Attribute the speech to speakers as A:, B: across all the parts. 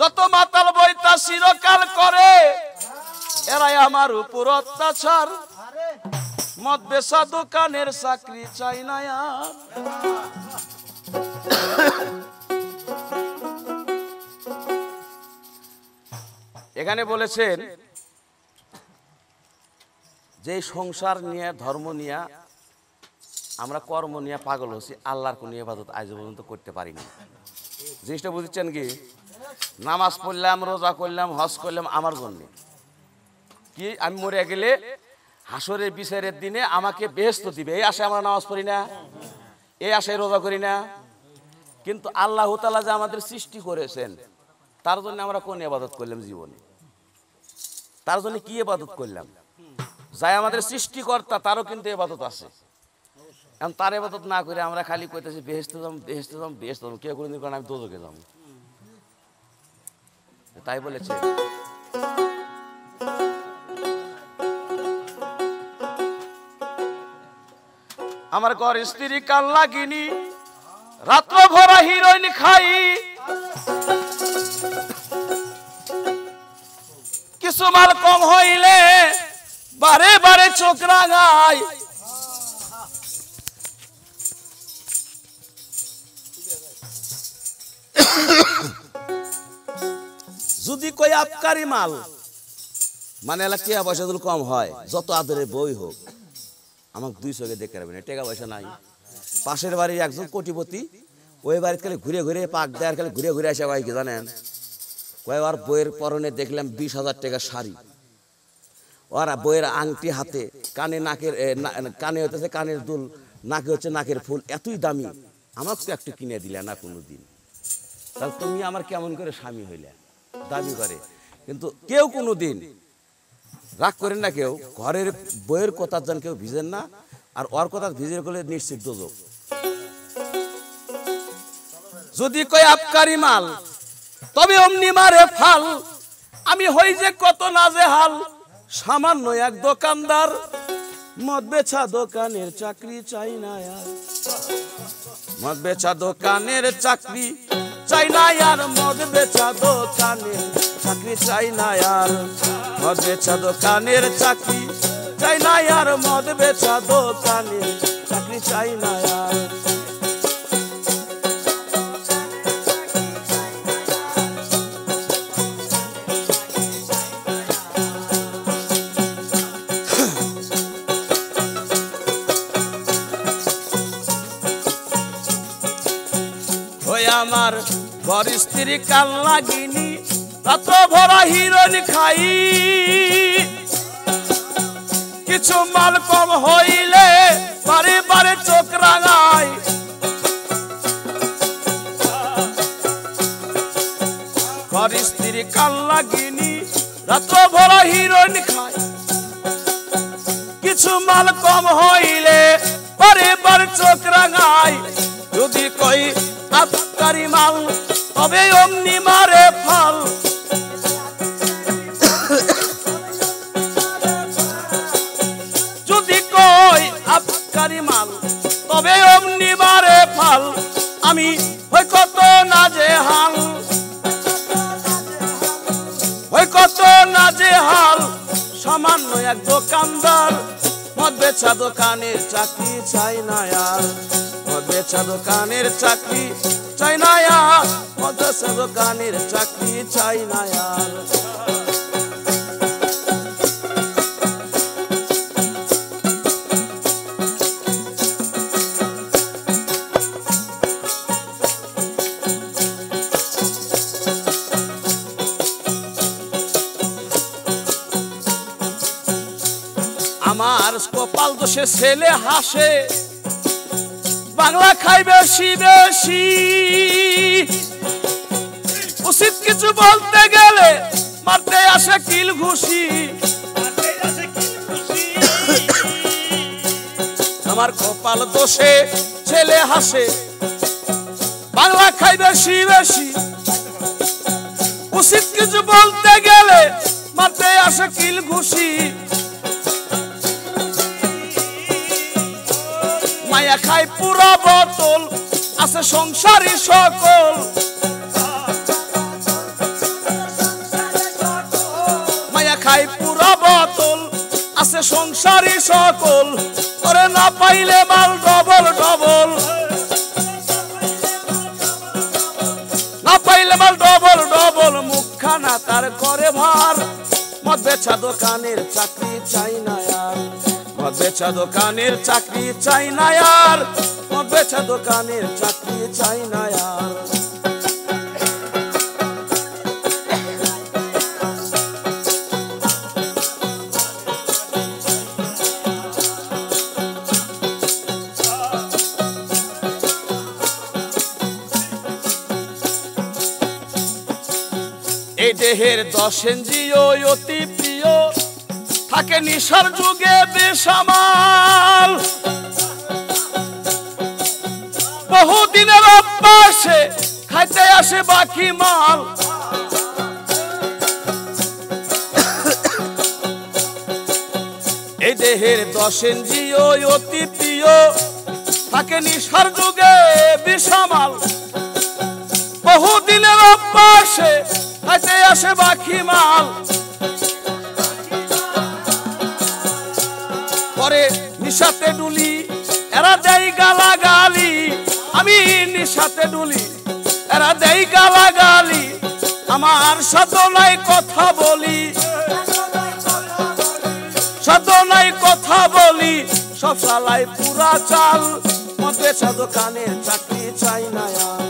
A: যত মাতাল বইতা চিরকাল করে এরাই আমার উপর অত্যাচার মদ বেচা দোকানের চাকরি চাই না আর এখানে বলেছেন যে সংসার নিয়ে ধর্ম নিয়ে আমরা কর্ম নিয়ে পাগল হচ্ছি আল্লাহর কোনো ইবাদত আজ পর্যন্ত করতে পারিনি জিনিসটা বুঝছেন কি নামাজ পড়লাম রোজা করলাম হজ করলাম আমার জন্য কি আমি মরে গেলে হাসরের বিচারের দিনে আমাকে বেহেশত দিবে এই আশায় আমরা নামাজ পড়ি না এই আশায় রোজা করি না কিন্তু আল্লাহ তাআলা যে আমাদের সৃষ্টি করেছেন তার জন্য আমরা কোন ইবাদত করলাম জীবনে তার জন্য কি ইবাদত করলাম যাই আমাদের সৃষ্টিকর্তা তারও কিন্তু ইবাদত আছে এখন তার ইবাদত না করে আমরা খালি কইতেছি বেহেশতে যাম বেহেশতে যাম বেহেশতে যাম কেউ কোনদিন কারণ আমি দোজখে যাব তাই বলেছে আমার ঘর স্ত্রী কাল লাগিনি রাত্র ভরা হিরোইন খাই কিছু মাল কম হইলে বারে বারে চোখ রাঙাই যদি কই আবকারি মাল মানে টিয়া পয়সা যদি কম হয় যত আদরের বই হোক আমাকে দুই চোখে দেখে রাখবেন টাকা পয়সা নাই পাশের বাড়ির একজন কোটিপতি ওই বাড়িতে খালি ঘুরে ঘুরে পাক দেয় খালি ঘুরে ঘুরে আসে ভাই কি জানেন কয়েকবার বইয়ের পরনে দেখলাম 20,000 টাকার শাড়ি ওরা বইয়ের আংটি হাতে কানে নাকের কানে হইতেছে কানের দুল নাকে হচ্ছে নাকের ফুল এতই দামি আমাকে তো একটু কিনে দিলে না কোনোদিন তাহলে তুমি আমার কেমন করে স্বামী হইলে দাবি করে কিন্তু কেউ কোনোদিন রাগ করেন না কেউ ঘরের বইয়ের কথার জন কেউ ভিজেন না আর ওর কথা ভিজে করলে নিশ্চিত দোজক যদি কই আবকারি মাল তবে অমনি মারে ফাল আমি হই যে কত নাজেহাল সামান্য এক দোকানদার মদ বেচা দোকানের চাকরি চাই না আর মদ বেচা দোকানের চাকরি চাই না আর মদ বেচা দোকানের চাকরি চাই না আর মদ বেচা দোকানের চাকরি চাই না আর মদ বেচা দোকানের চাকরি চাই না আর আমার ঘর স্ত্রী কাল লাগিনি রাত্র ভরা হিরোইন খাই কিছু মাল কম হইলে বারে বারে চোখ রাঙাই ঘর স্ত্রী কাল লাগিনি রাত্র ভরা হিরোইন খাই কিছু মাল কম হইলে বারে বারে চোখ রাঙাই যদি কই আবকারি মাল তবে অমনি মারে ফাল যদি কই আবকারি মাল তবে অমনি মারে ফাল আমি হই কত নাজেহাল হই কত নাজেহাল সামান্য এক দোকানদার মদ বেচা দোকানের চাকরি চাই না আর মদ বেচা দোকানের চাকরি চাই না আর মদ বেচা দোকানের চাকরি চাই না আর আমার কপাল দোষে ছেলে হাসে বাংলা খাই বেশি বেশি উচিত কিছু বলতে গেলে মারতে আসে কিল ঘুষি আমার কপাল দোষে ছেলে হাসে বাংলা খাই বেশি বেশি উচিত কিছু বলতে গেলে মারতে আসে কিল ঘুষি মায়া খাই পুরা বোতল আছে সংসারী সকল খাই পুরা বোতল আছে সংসারী সকল ওরে না পাইলে মাল ডবল ডবল না পাইলে মাল ডবল ডবল মুখখানা তার করে ভার মদ বেচা দোকানের চাকরি চাই না আর মদ বেচা দোকানের চাকরি চাই না আর মদ বেচা দোকানের চাকরি চাই না আর এই দেহের 10 ইন্দ্রিয় অতি প্রিয় থাকে নিশার যুগে বেসামাল বহুদিনের অভ্যাসে খাইতে আসে বাকি মাল এই দেহের 10 ইন্দ্রিয় অতি প্রিয় থাকে নিশার যুগে বেসামাল বহুদিনের অভ্যাসে খাইতে আসে বাকি মাল পরে নিশাতে ডুলি এরা দেয় গালাগালি আমি নিশাতে ডুলি এরা দেয় গালাগালি আমার সাধনায় কথা বলি সাধনায় কথা বলি সব শালায় পুরা চাল মদ বেচা দোকানের চাকরি চাই না আর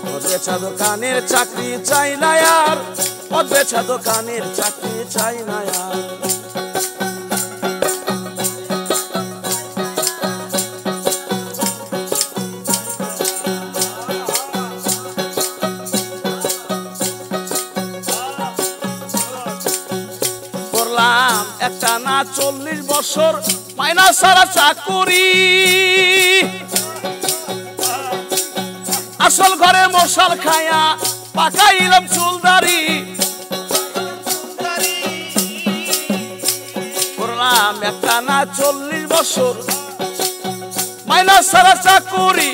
A: মদ বেচা দোকানের চাকরি চাই না আর মদ বেচা দোকানের চাকরি চাই না আর করলাম একটা না 40 বছর মাইনা সারা চাকুরি আসল ঘরে মশাল খায়া পাকাইলাম চুলদারি করলাম একটা না 40 বছর মাইনা সারা চাকুরি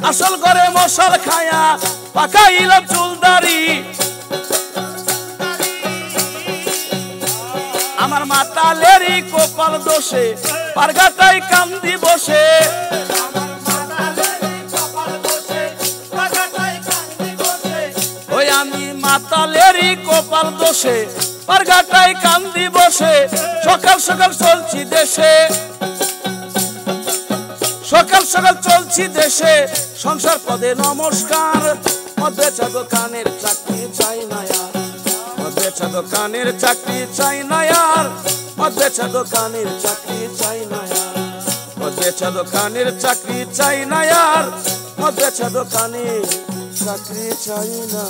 A: আসল ঘরে মশাল খায়া পাকাইলাম চুলদারি আমার মাতালেরই কপাল দোষে পারগাটাই কান্দি বসে ওই আমি মাতালেরই কপাল দোষে পারগাটাই কান্দি বসে সকাল সকাল চলছি দেশে সকাল সকাল চলছি দেশে সংসার পদে নমস্কার মদ বেচা দোকানের চাকরি চাই না আর মদ বেচা দোকানের চাকরি চাই না আর মদ বেচা দোকানের চাকরি চাই না আর মদ বেচা দোকানের চাকরি চাই না আর মদ বেচা দোকানের চাকরি চাই না।